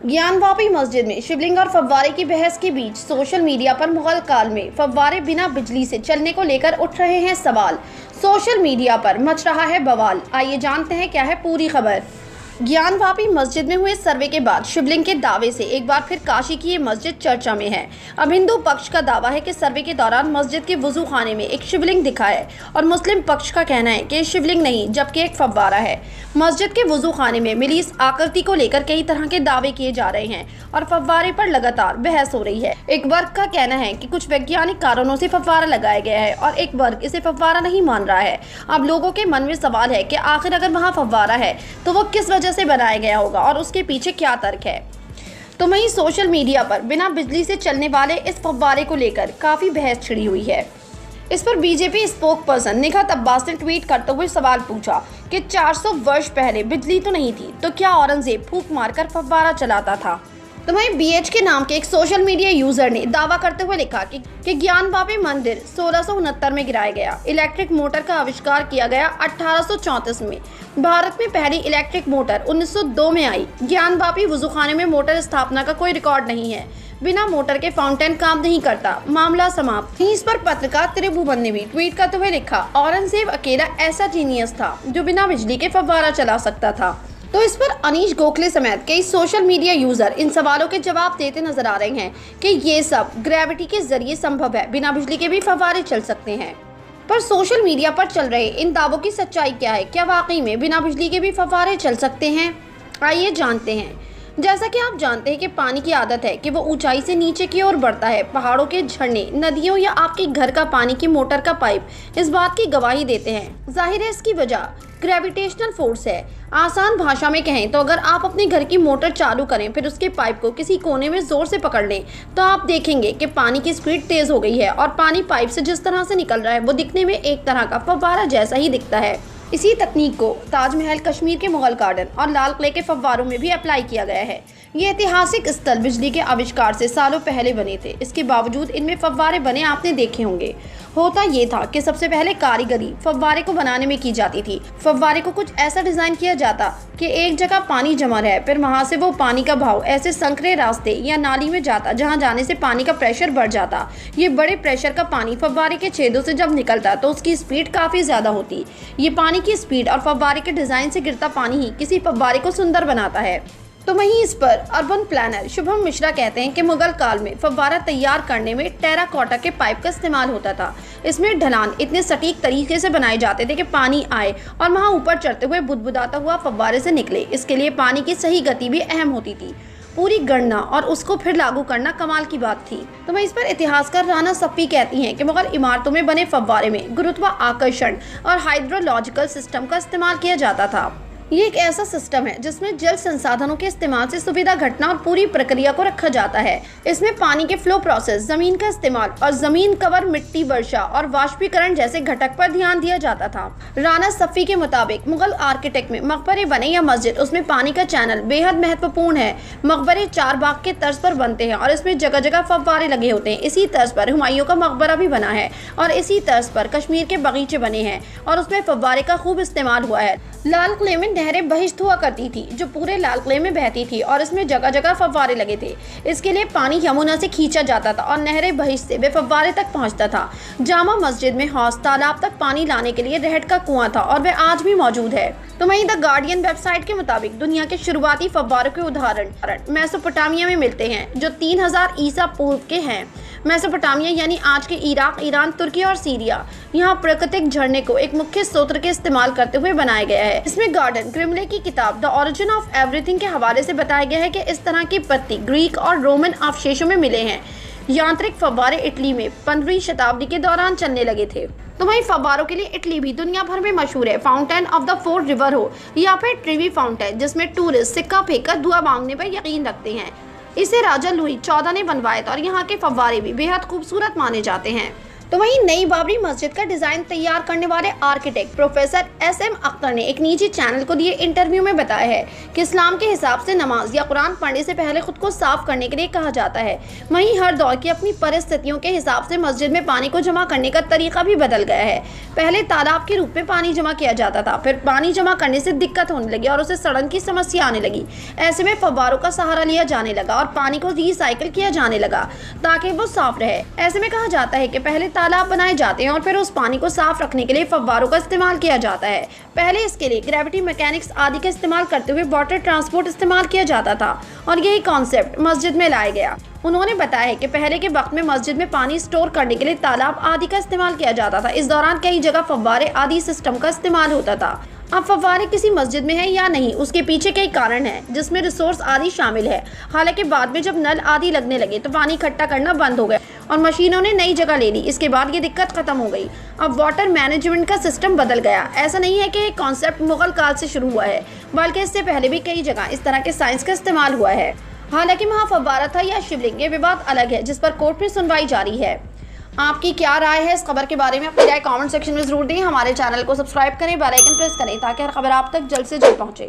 ज्ञानवापी मस्जिद में शिवलिंग और फव्वारे की बहस के बीच सोशल मीडिया पर मुगल काल में फव्वारे बिना बिजली से चलने को लेकर उठ रहे हैं सवाल। सोशल मीडिया पर मच रहा है बवाल। आइए जानते हैं क्या है पूरी खबर। ज्ञानवापी मस्जिद में हुए सर्वे के बाद शिवलिंग के दावे से एक बार फिर काशी की ये मस्जिद चर्चा में है। अब हिंदू पक्ष का दावा है कि सर्वे के दौरान मस्जिद के वजू खाने में एक शिवलिंग दिखा है और मुस्लिम पक्ष का कहना है कि शिवलिंग नहीं जबकि एक फव्वारा है। मस्जिद के वजू खाने में मिली इस आकृति को लेकर कई तरह के दावे किए जा रहे हैं और फव्वारे पर लगातार बहस हो रही है। एक वर्ग का कहना है कि कुछ वैज्ञानिक कारणों से फव्वारा लगाया गया है और एक वर्ग इसे फव्वारा नहीं मान रहा है। अब लोगों के मन में सवाल है कि आखिर अगर वहाँ फव्वारा है तो वो किस वजह से बनाया गया होगा और उसके पीछे क्या तर्क है। तो वहीं सोशल मीडिया पर बिना बिजली से चलने वाले इस फव्वारे को लेकर काफी बहस छिड़ी हुई है। इस पर BJP spoke person Nikhat Abbas ने ट्वीट करते हुए सवाल पूछा कि 400 वर्ष पहले बिजली तो नहीं थी तो क्या औरंगजेब फूंक मारकर फव्वारा चलाता था। तो वहीं BH के नाम के एक सोशल मीडिया यूजर ने दावा करते हुए लिखा कि ज्ञानवापी मंदिर 1669 में गिराया गया। इलेक्ट्रिक मोटर का आविष्कार किया गया 1834 में। भारत में पहली इलेक्ट्रिक मोटर 1902 में आई। ज्ञानवापी वजूखाने में मोटर स्थापना का कोई रिकॉर्ड नहीं है। बिना मोटर के फाउंटेन काम नहीं करता। मामला समाप्त। इस पर पत्रकार त्रिभुवन ने भी ट्वीट करते हुए लिखा, औरंगजेब अकेला ऐसा जीनियस था जो बिना बिजली के फव्वारा चला सकता था। तो इस पर अनीश गोखले समेत कई सोशल मीडिया यूजर इन सवालों के जवाब देते नजर आ रहे हैं कि ये सब ग्रेविटी के जरिए संभव है, बिना बिजली के भी फव्वारे चल सकते हैं। पर सोशल मीडिया पर चल रहे इन दावों की सच्चाई क्या है? क्या वाकई में बिना बिजली के भी फव्वारे चल सकते हैं? आइए जानते हैं। जैसा कि आप जानते हैं कि पानी की आदत है कि वो ऊंचाई से नीचे की ओर बढ़ता है। पहाड़ों के झरने, नदियों या आपके घर का पानी की मोटर का पाइप इस बात की गवाही देते हैं। जाहिर है इसकी वजह ग्रेविटेशनल फोर्स है। आसान भाषा में कहें तो अगर आप अपने घर की मोटर चालू करें फिर उसके पाइप को किसी कोने में जोर से पकड़ लें तो आप देखेंगे कि पानी की स्पीड तेज हो गई है और पानी पाइप से जिस तरह से निकल रहा है वो दिखने में एक तरह का फव्वारा जैसा ही दिखता है। इसी तकनीक को ताजमहल, कश्मीर के मुगल गार्डन और लाल किले के फव्वारों में भी अप्लाई किया गया है। ये ऐतिहासिक स्थल बिजली के आविष्कार से सालों पहले बने थे। इसके बावजूद इनमें फव्वारे बने आपने देखे होंगे। होता ये था कि सबसे पहले कारीगरी फव्वारे को बनाने में की जाती थी। फव्वारे को कुछ ऐसा डिजाइन किया जाता कि एक जगह पानी जमा रहे, फिर वहां से वो पानी का बहाव ऐसे संकरे रास्ते या नाली में जाता जहां जाने से पानी का प्रेशर बढ़ जाता। ये बड़े प्रेशर का पानी फव्वारे के छेदों से जब निकलता तो उसकी स्पीड काफी ज्यादा होती। ये पानी की स्पीड और फव्वारे के डिजाइन से गिरता पानी ही किसी फव्वारे को सुंदर बनाता है। तो वहीं इस पर अर्बन प्लानर शुभम मिश्रा कहते हैं कि मुगल काल में फव्वारा तैयार करने में टेराकोटा के पाइप का इस्तेमाल होता था। इसमें ढलान इतने सटीक तरीके से बनाए जाते थे कि पानी आए और वहां ऊपर चढ़ते हुए बुदबुदाता हुआ फव्वारे से निकले। इसके लिए पानी की सही गति भी अहम होती थी। पूरी गणना और उसको फिर लागू करना कमाल की बात थी। तो मैं इस पर इतिहासकार राना सफ़ी कहती हैं कि मुगल इमारतों में बने फव्वारे में गुरुत्वाकर्षण और हाइड्रोलॉजिकल सिस्टम का इस्तेमाल किया जाता था। ये एक ऐसा सिस्टम है जिसमें जल संसाधनों के इस्तेमाल से सुविधा घटना और पूरी प्रक्रिया को रखा जाता है। इसमें पानी के फ्लो प्रोसेस, जमीन का इस्तेमाल और जमीन कवर, मिट्टी वर्षा और वाष्पीकरण जैसे घटक पर ध्यान दिया जाता था। राना सफ़ी के मुताबिक मुगल आर्किटेक्ट में मकबरे बने या मस्जिद, उसमें पानी का चैनल बेहद महत्वपूर्ण है। मकबरे चार बाग के तर्ज पर बनते हैं और इसमें जगह जगह फव्वारे लगे होते हैं। इसी तर्ज पर हुमायूं का मकबरा भी बना है और इसी तर्ज पर कश्मीर के बगीचे बने हैं और उसमें फव्वारे का खूब इस्तेमाल हुआ है। लाल किले में नहरें बहिश्त हुआ करती थी जो पूरे लाल किले में बहती थी और इसमें जगह जगह फव्वारे लगे थे। इसके लिए पानी यमुना से खींचा जाता था और नहरें बहिश्त से वे फव्वारे तक पहुंचता था। जामा मस्जिद में हौज तालाब तक पानी लाने के लिए रहट का कुआं था और वह आज भी मौजूद है। तो वहीं द गार्डियन वेबसाइट के मुताबिक दुनिया के शुरुआती फव्वारों के उदाहरण मेसोपोटामिया में मिलते हैं जो 3000 ईसा पूर्व के हैं। मेसोपोटामिया यानी आज के इराक, ईरान, तुर्की और सीरिया। यहाँ प्राकृतिक झरने को एक मुख्य स्रोत के इस्तेमाल करते हुए बनाया गया है। इसमें गार्डन ग्रिमले की किताब द ओरिजिन ऑफ एवरीथिंग के हवाले से बताया गया है कि इस तरह की पत्ती ग्रीक और रोमन अवशेषों में मिले हैं। यांत्रिक फव्वारे इटली में 15वीं शताब्दी के दौरान चलने लगे थे। तो वहीं फव्वारों के लिए इटली भी दुनिया भर में मशहूर है। Fountain of the four river हो या फिर ट्रीवी फाउंटेन, जिसमें टूरिस्ट सिक्का फेंककर धुआं मांगने पर यकीन रखते हैं। इसे राजा लुई 14 ने बनवाया था और यहाँ के फव्वारे भी बेहद खूबसूरत माने जाते हैं। तो वहीं नई बाबरी मस्जिद का डिजाइन तैयार करने वाले आर्किटेक्ट प्रोफेसर SM अख्तर ने एक निजी चैनल को दिए इंटरव्यू में बताया है कि इस्लाम के हिसाब से नमाज या कुरान पढ़ने से पहले खुद को साफ करने के लिए कहा जाता है। वहीं हर दौर की अपनी परिस्थितियों के हिसाब से मस्जिद में पानी को जमा करने का तरीका भी बदल गया है। पहले तालाब के रूप में पानी जमा किया जाता था, फिर पानी जमा करने से दिक्कत होने लगी और उसे सड़न की समस्या आने लगी। ऐसे में फव्वारों का सहारा लिया जाने लगा और पानी को रिसाइकिल किया जाने लगा ताकि वो साफ रहे। ऐसे में कहा जाता है कि पहले तालाब बनाए जाते हैं और फिर उस पानी को साफ रखने के लिए फव्वारों का इस्तेमाल किया जाता है। पहले इसके लिए ग्रेविटी मैकेनिक्स आदि का इस्तेमाल करते हुए वाटर ट्रांसपोर्ट इस्तेमाल किया जाता था और यही कॉन्सेप्ट मस्जिद में लाया गया। उन्होंने बताया कि पहले के वक्त में मस्जिद में पानी स्टोर करने के लिए तालाब आदि का इस्तेमाल किया जाता था। इस दौरान कई जगह फव्वारे आदि सिस्टम का इस्तेमाल होता था। अब फव्वारे किसी मस्जिद में है या नहीं, उसके पीछे कई कारण हैं, जिसमें रिसोर्स आदि शामिल है। हालांकि बाद में जब नल आदि लगने लगे तो पानी इकट्ठा करना बंद हो गया और मशीनों ने नई जगह ले ली। इसके बाद ये दिक्कत खत्म हो गई। अब वाटर मैनेजमेंट का सिस्टम बदल गया। ऐसा नहीं है कि ये कॉन्सेप्ट मुगल काल से शुरू हुआ है, बल्कि इससे पहले भी कई जगह इस तरह के साइंस का इस्तेमाल हुआ है। हालांकि वहाँ फव्वारा था या शिवलिंग, ये विवाद अलग है, जिस पर कोर्ट में सुनवाई जारी है। आपकी क्या राय है इस खबर के बारे में? अपनी राय कमेंट सेक्शन में जरूर दें। हमारे चैनल को सब्सक्राइब करें, बेल आइकन प्रेस करें ताकि हर खबर आप तक जल्द से जल्द पहुंचे।